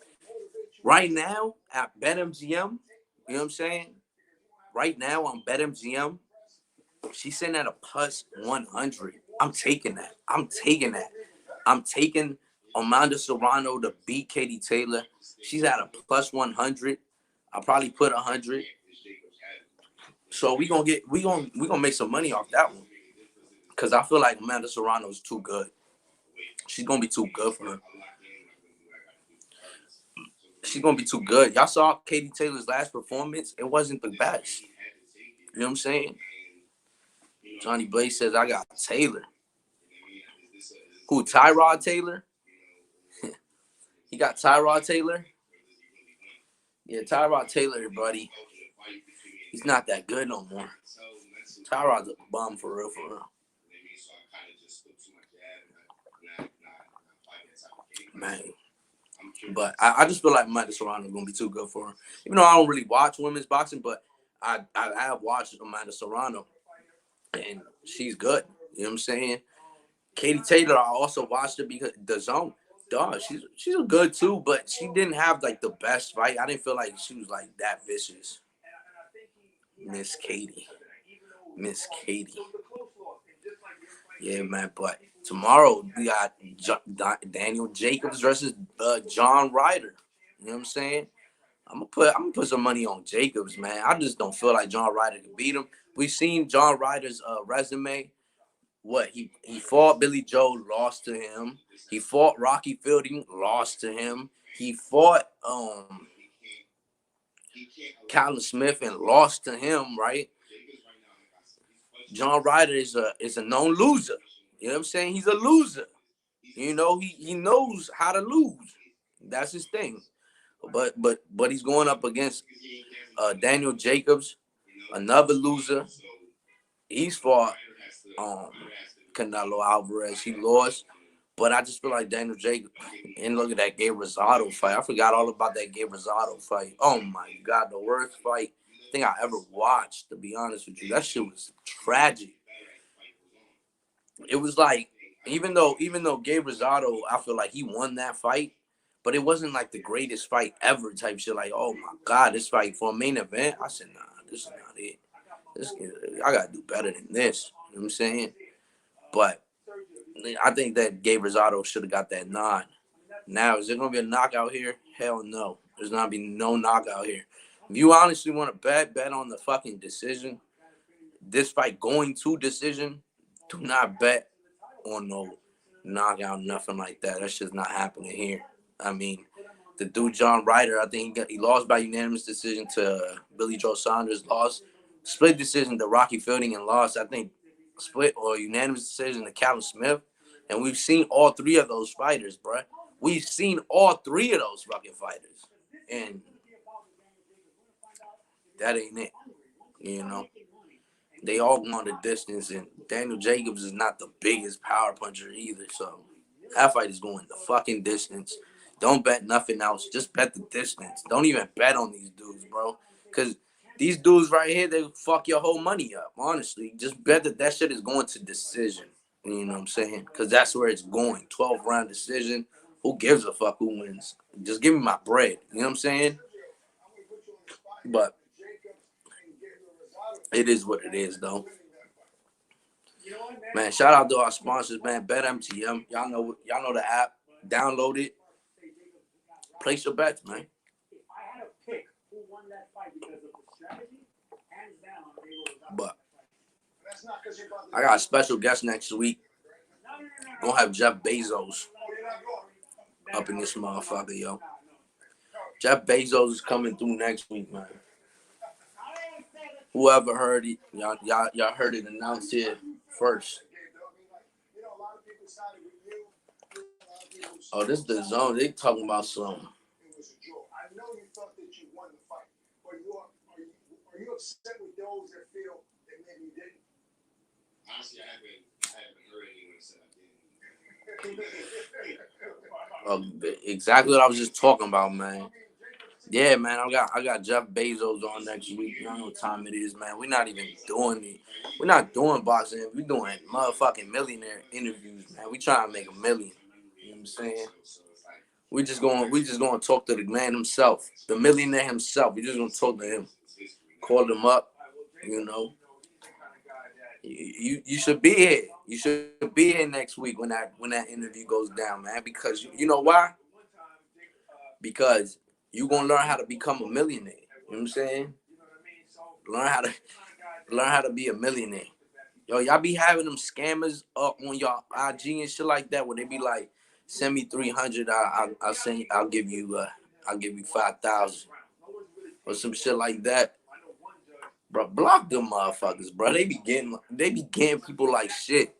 Right now at BetMGM, you know what I'm saying? Right now on BetMGM, she's sitting at a plus 100. I'm taking that. I'm taking Amanda Serrano to beat Katie Taylor. She's at a plus 100. I'll probably put 100. So we gonna make some money off that one. Cause I feel like Amanda Serrano is too good. She's gonna be too good for her. She's gonna be too good. Y'all saw Katie Taylor's last performance. It wasn't the best. You know what I'm saying? Johnny Blaze says I got Taylor. Who, Tyrod Taylor? He got Tyrod Taylor? Yeah, Tyrod Taylor, buddy. He's not that good no more. Tyrod's a bum for real, for real. Man. But I just feel like Amanda Serrano is going to be too good for her. Even though I don't really watch women's boxing, but I have watched Amanda Serrano. And she's good. You know what I'm saying? Katie Taylor, I also watched her because the zone. Dog, she's good too, but she didn't have like the best fight. I didn't feel like she was like that vicious. Miss Katie. Yeah, man. But tomorrow we got Daniel Jacobs versus John Ryder. You know what I'm saying? I'm gonna put some money on Jacobs, man. I just don't feel like John Ryder can beat him. We've seen John Ryder's resume. What he fought Billy Joe, lost to him. He fought Rocky Fielding, lost to him. he fought Callum Smith and lost to him, right? John Ryder is a known loser. You know what I'm saying? He's a loser. You know, he knows how to lose. That's his thing. But he's going up against Daniel Jacobs, another loser. He's fought Canelo Alvarez. He lost. But I just feel like Daniel Jacobs, and look at that Gabe Rosado fight. I forgot all about that Gabe Rosado fight. Oh my God, the worst fight I think I ever watched, to be honest with you. That shit was tragic. It was like, even though Gabe Rosado, I feel like he won that fight, but it wasn't like the greatest fight ever type shit. Like, oh my God, this fight for a main event. I said, nah, this is not it. I gotta do better than this. You know what I'm saying? But I think that Gabe Rosado should have got that nod. Now, is there gonna be a knockout here? Hell no. There's not be no knockout here. If you honestly want to bet on the fucking decision. This fight going to decision. Do not bet on no knockout, nothing like that. That's just not happening here. I mean, the dude John Ryder, I think he lost by unanimous decision to Billy Joe Saunders. Lost split decision to Rocky Fielding, and lost, I think, split or unanimous decision to Callum Smith. And we've seen all three of those fighters, bro. We've seen all three of those fucking fighters. And that ain't it, you know. They all want the distance, and Daniel Jacobs is not the biggest power puncher either. So that fight is going the fucking distance. Don't bet nothing else. Just bet the distance. Don't even bet on these dudes, bro. Because these dudes right here, they fuck your whole money up, honestly. Just bet that shit is going to decision. You know what I'm saying? Because that's where it's going. 12-round decision. Who gives a fuck who wins? Just give me my bread. You know what I'm saying? But it is what it is, though. Man, shout out to our sponsors, man. BetMGM. Y'all know the app. Download it. Place your bets, man. But I got a special guest next week. Gonna have Jeff Bezos up in this motherfucker, yo. Jeff Bezos is coming through next week, man. Whoever heard it, y'all heard it announced here first. Oh, this is the zone. They talking about some. I know you thought that you won the fight, but are you upset with those that feel that maybe you didn't? Honestly, I haven't heard anyone say I didn't. Exactly what I was just talking about, man. Yeah, man, I got Jeff Bezos on next week. You know what time it is, man. We're not even doing it. We're not doing boxing. We're doing motherfucking millionaire interviews, man. We trying to make $1 million. You know what I'm saying? We just gonna talk to the man himself, the millionaire himself. We just gonna talk to him, call him up. You know, you should be here. You should be here next week when that interview goes down, man. Because you know why? Because you're gonna learn how to become a millionaire. You know what I'm saying? Learn how to be a millionaire. Yo, y'all be having them scammers up on y'all IG and shit like that, where they be like, send me 300, I'll give you 5,000 or some shit like that. Bro, block them motherfuckers, bro. They be getting people like shit.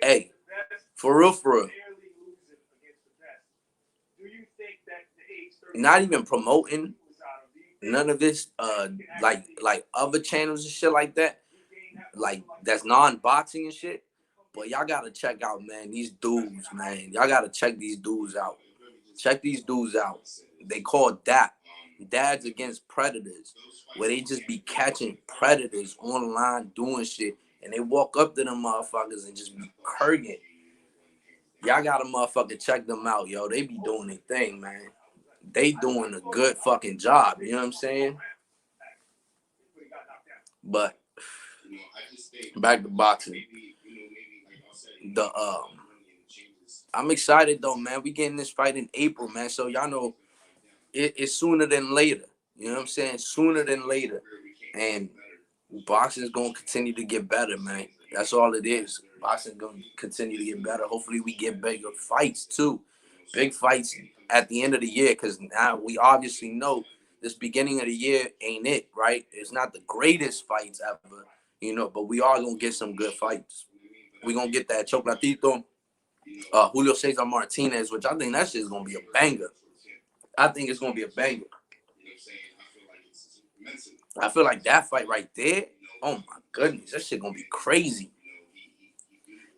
Hey, for real. Not even promoting none of this, like other channels and shit like that, like that's non-boxing and shit. But y'all gotta check out, man, these dudes, man. Y'all gotta check these dudes out. Check these dudes out. They call DAP, Dads Against Predators, where they just be catching predators online doing shit, and they walk up to them motherfuckers and just be curging. Y'all gotta motherfucking check them out, yo. They be doing their thing, man. They doing a good fucking job, you know what I'm saying? But back to boxing. I'm excited though, man. We getting this fight in April, man. So y'all know it's sooner than later. You know what I'm saying? Sooner than later. And boxing is gonna continue to get better, man. That's all it is. Boxing is gonna continue to get better. Hopefully we get bigger fights too. big fights at the end of the year, because now we obviously know this beginning of the year ain't it, right? It's not the greatest fights ever, but we are going to get some good fights. We're going to get that Chocolatito, Julio Cesar Martinez, which I think that shit is going to be a banger. I think it's going to be a banger. I feel like that fight right there, oh my goodness, that shit going to be crazy.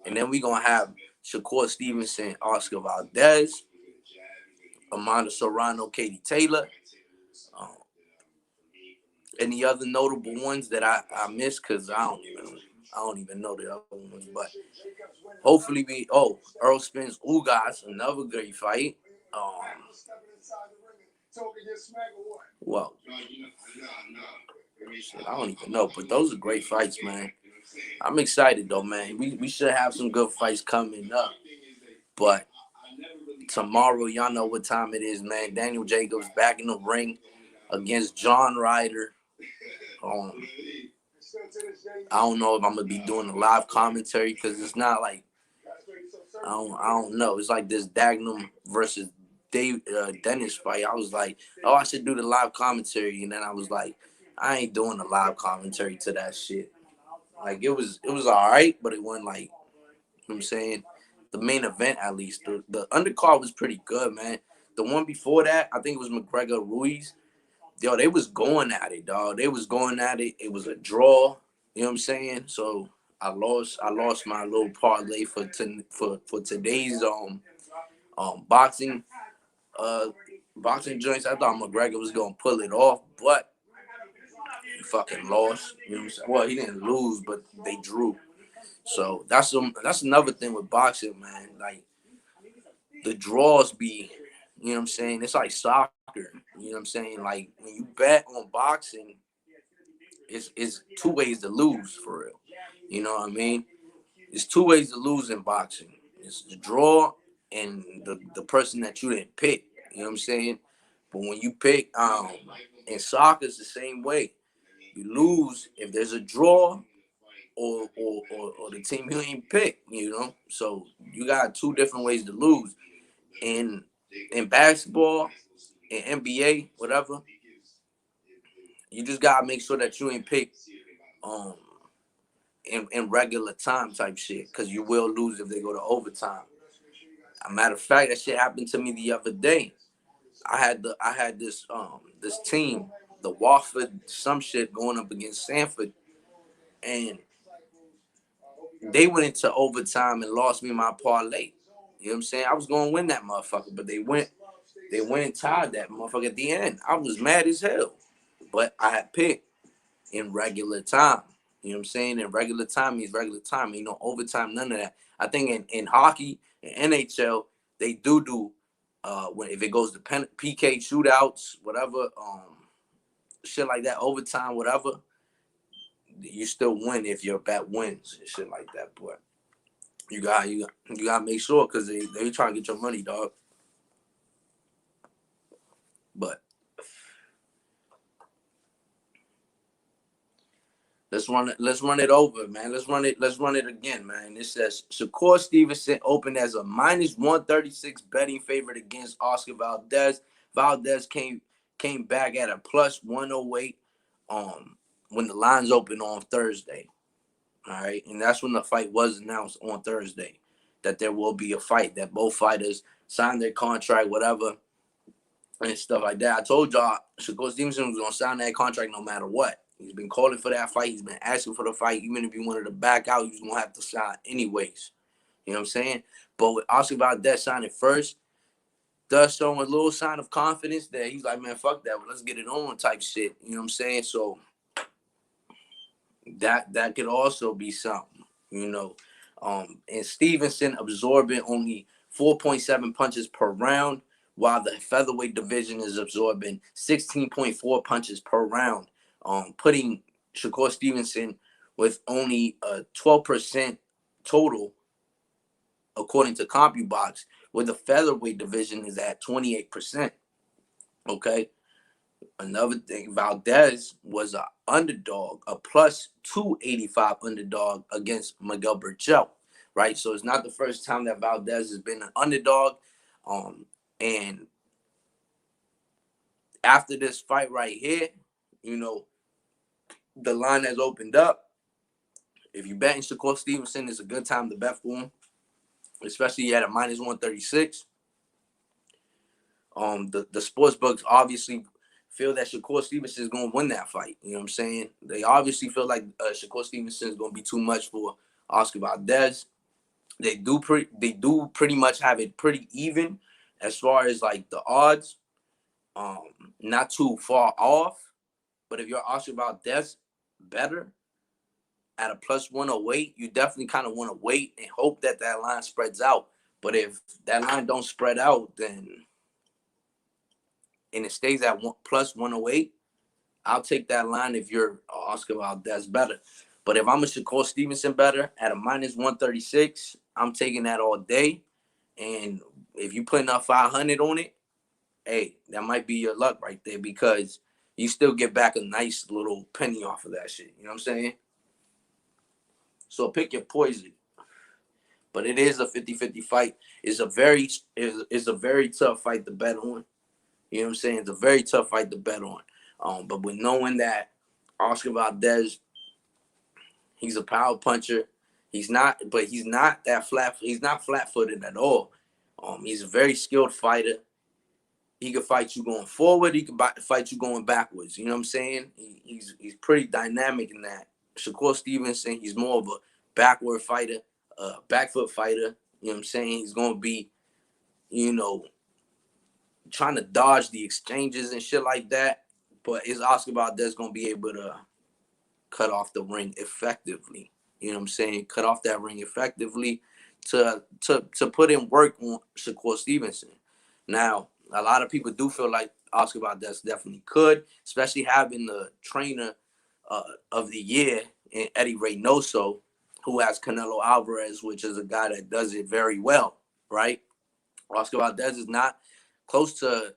And then we going to have Shakur Stevenson, Oscar Valdez, Amanda Serrano, Katie Taylor. Any other notable ones that I missed, because I don't even know the other ones, but hopefully Earl Spence Ugas, another great fight. Well, shit, I don't even know, but those are great fights, man. I'm excited though, man. We should have some good fights coming up, but tomorrow, y'all know what time it is, man. Daniel Jacobs back in the ring against John Ryder. I don't know if I'm gonna be doing a live commentary, because it's not like I don't know. It's like this Dagnum versus Dennis fight. I was like, oh, I should do the live commentary, and then I was like, I ain't doing the live commentary to that shit. Like it was all right, but it wasn't like, you know what I'm saying, the main event at least. The undercard was pretty good, man. The one before that, I think it was McGregor Ruiz. Yo, they was going at it, dog. They was going at it. It was a draw. You know what I'm saying? So I lost my little parlay for today's boxing joints. I thought McGregor was gonna pull it off, but he fucking lost. You know what I'm saying? Well, he didn't lose, but they drew. So that's another thing with boxing, man. Like the draws be, you know what I'm saying? It's like soccer. You know what I'm saying? Like when you bet on boxing, it's two ways to lose for real. You know what I mean? It's two ways to lose in boxing. It's the draw and the person that you didn't pick. You know what I'm saying? But when you pick, in soccer, it's the same way. You lose if there's a draw or the team you ain't pick. So you got two different ways to lose. In basketball, in NBA, whatever, you just gotta make sure that you ain't pick in regular time type shit, because you will lose if they go to overtime. A matter of fact, that shit happened to me the other day. I had this team, the Wofford some shit, going up against Sanford, and they went into overtime and lost me my parlay. You know what I'm saying? I was gonna win that motherfucker, but they went and tied that motherfucker at the end. I was mad as hell, but I had picked in regular time. You know what I'm saying? In regular time means regular time. Ain't no overtime, none of that. I think in hockey, in NHL, they do when if it goes to PK shootouts, whatever, shit like that, overtime, whatever, you still win if your bet wins and shit like that. But you gotta make sure, because they trying to get your money, dog. But let's run it over, man. Let's run it again, man. It says Shakur Stevenson opened as a minus 136 betting favorite against Oscar Valdez. Valdez came back at a plus 108 when the lines opened on Thursday. All right, and that's when the fight was announced on Thursday, that there will be a fight, that both fighters signed their contract, whatever, and stuff like that. I told y'all Shakur Stevenson was gonna sign that contract no matter what. He's been calling for that fight. He's been asking for the fight. Even if he wanted to back out, he was gonna have to sign anyways. You know what I'm saying? But with Oscar Valdez signing first, does show a little sign of confidence that he's like, man, fuck that, let's get it on type shit. You know what I'm saying? So that could also be something, and Stevenson absorbing only 4.7 punches per round, while the featherweight division is absorbing 16.4 punches per round, putting Shakur Stevenson with only a 12% total, according to CompuBox, where the featherweight division is at 28%. Okay. Another thing, Valdez was an underdog, a plus 285 underdog against Miguel Burchell, right? So it's not the first time that Valdez has been an underdog. And after this fight right here, you know, the line has opened up. If you betting Shakur Stevenson, it's a good time to bet for him, especially at a minus 136. The sports books obviously feel that Shakur Stevenson is going to win that fight. You know what I'm saying? They obviously feel like Shakur Stevenson is going to be too much for Oscar Valdez. They do pretty much have it pretty even as far as like the odds. Not too far off. But if you're Oscar Valdez better at a plus 108, you definitely kind of want to wait and hope that that line spreads out. But if that line don't spread out, then and it stays at plus 108, I'll take that line if you're Oscar Valdez better. But if I'm a Shakur Stevenson better at a minus 136, I'm taking that all day. And if you putting up 500 on it, hey, that might be your luck right there because you still get back a nice little penny off of that shit. You know what I'm saying? So pick your poison. But it is a 50-50 fight. It's a very tough fight to bet on. You know what I'm saying? It's a very tough fight to bet on. But with knowing that Oscar Valdez, he's a power puncher. He's not that flat. He's not flat-footed at all. He's a very skilled fighter. He could fight you going forward. He could fight you going backwards. You know what I'm saying? He's pretty dynamic in that. Shakur Stevenson, he's more of a backward fighter, back foot fighter. You know what I'm saying? He's going to be, you know, trying to dodge the exchanges and shit like that. But is Oscar Valdez going to be able to cut off the ring effectively? You know what I'm saying? Cut off that ring effectively to put in work on Shakur Stevenson. Now, a lot of people do feel like Oscar Valdez definitely could, especially having the trainer of the year in Eddie Reynoso, who has Canelo Alvarez, which is a guy that does it very well, right? Oscar Valdez is not close to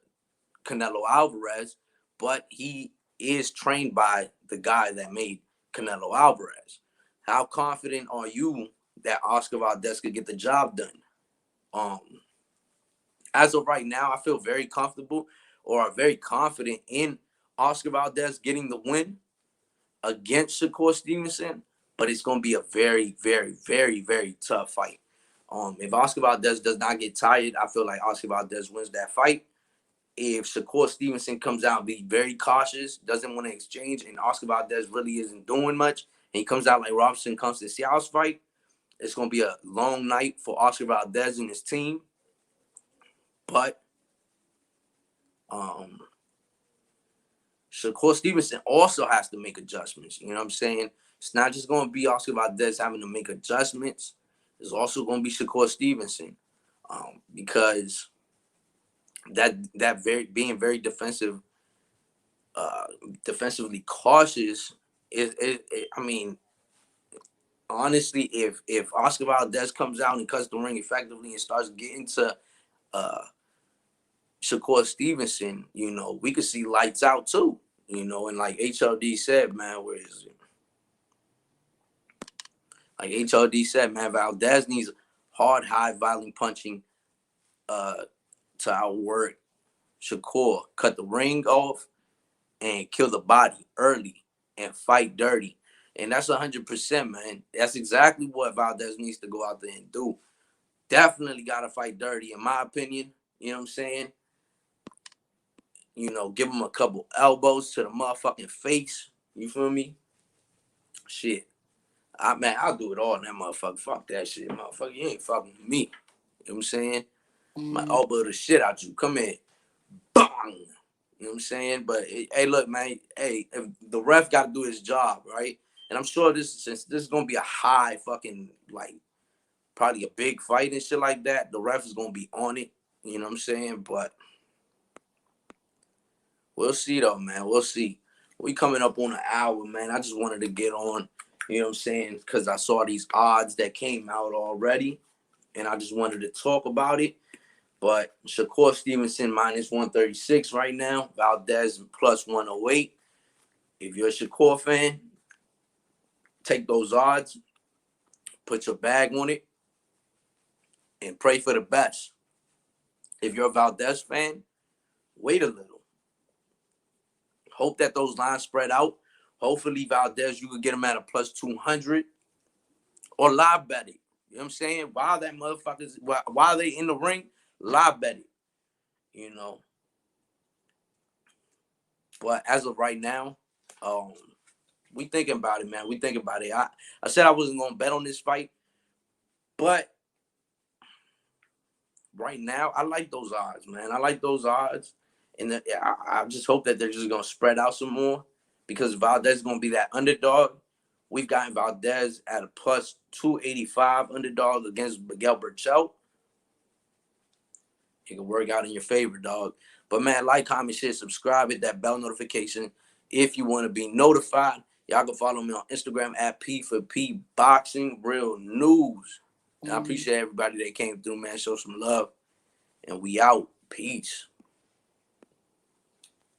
Canelo Alvarez, but he is trained by the guy that made Canelo Alvarez. How confident are you that Oscar Valdez could get the job done? As of right now, I feel very comfortable or very confident in Oscar Valdez getting the win against Shakur Stevenson, but it's going to be a very, very, very, very tough fight. If Oscar Valdez does not get tired, I feel like Oscar Valdez wins that fight. If Shakur Stevenson comes out and be very cautious, doesn't want to exchange, and Oscar Valdez really isn't doing much, and he comes out like Robinson comes to Seattle's fight, it's going to be a long night for Oscar Valdez and his team. But Shakur Stevenson also has to make adjustments. You know what I'm saying? It's not just going to be Oscar Valdez having to make adjustments. It's also going to be Shakur Stevenson because that being very defensively cautious I mean, honestly, if Oscar Valdez comes out and cuts the ring effectively and starts getting to Shakur Stevenson, you know, we could see lights out too. You know, and like HLD said, man, where is it? Like HLD said, man, Valdez needs hard, high volume punching to outwork Shakur. Cut the ring off and kill the body early and fight dirty. And that's 100%, man. That's exactly what Valdez needs to go out there and do. Definitely got to fight dirty, in my opinion. You know what I'm saying? You know, give him a couple elbows to the motherfucking face. You feel me? Shit. I'll do it all in that motherfucker. Fuck that shit, motherfucker. You ain't fucking with me. You know what I'm saying? My elbow the shit out you. Come in. Bang. You know what I'm saying? But, hey, look, man. Hey, if the ref got to do his job, right? And I'm sure since this is going to be a high fucking, like, probably a big fight and shit like that, the ref is going to be on it. You know what I'm saying? But we'll see, though, man. We'll see. We coming up on an hour, man. I just wanted to get on, you know what I'm saying, because I saw these odds that came out already, and I just wanted to talk about it. But Shakur Stevenson minus 136 right now. Valdez plus 108. If you're a Shakur fan, take those odds, put your bag on it, and pray for the best. If you're a Valdez fan, wait a little. Hope that those lines spread out. Hopefully, Valdez, you could get him at a plus 200 or live bet it. You know what I'm saying? While that motherfuckers, while they in the ring, live bet it. You know. But as of right now, we thinking about it, man. We thinking about it. I said I wasn't gonna bet on this fight, but right now I like those odds, man. I like those odds, and I just hope that they're just gonna spread out some more because Valdez is gonna be that underdog. We've gotten Valdez at a plus 285 underdog against Miguel Berchelt. It can work out in your favor, dog. But man, like, comment, share, subscribe, hit that bell notification if you want to be notified. Y'all can follow me on Instagram at P4P Boxing Real News. And I appreciate everybody that came through, man. Show some love. And we out. Peace.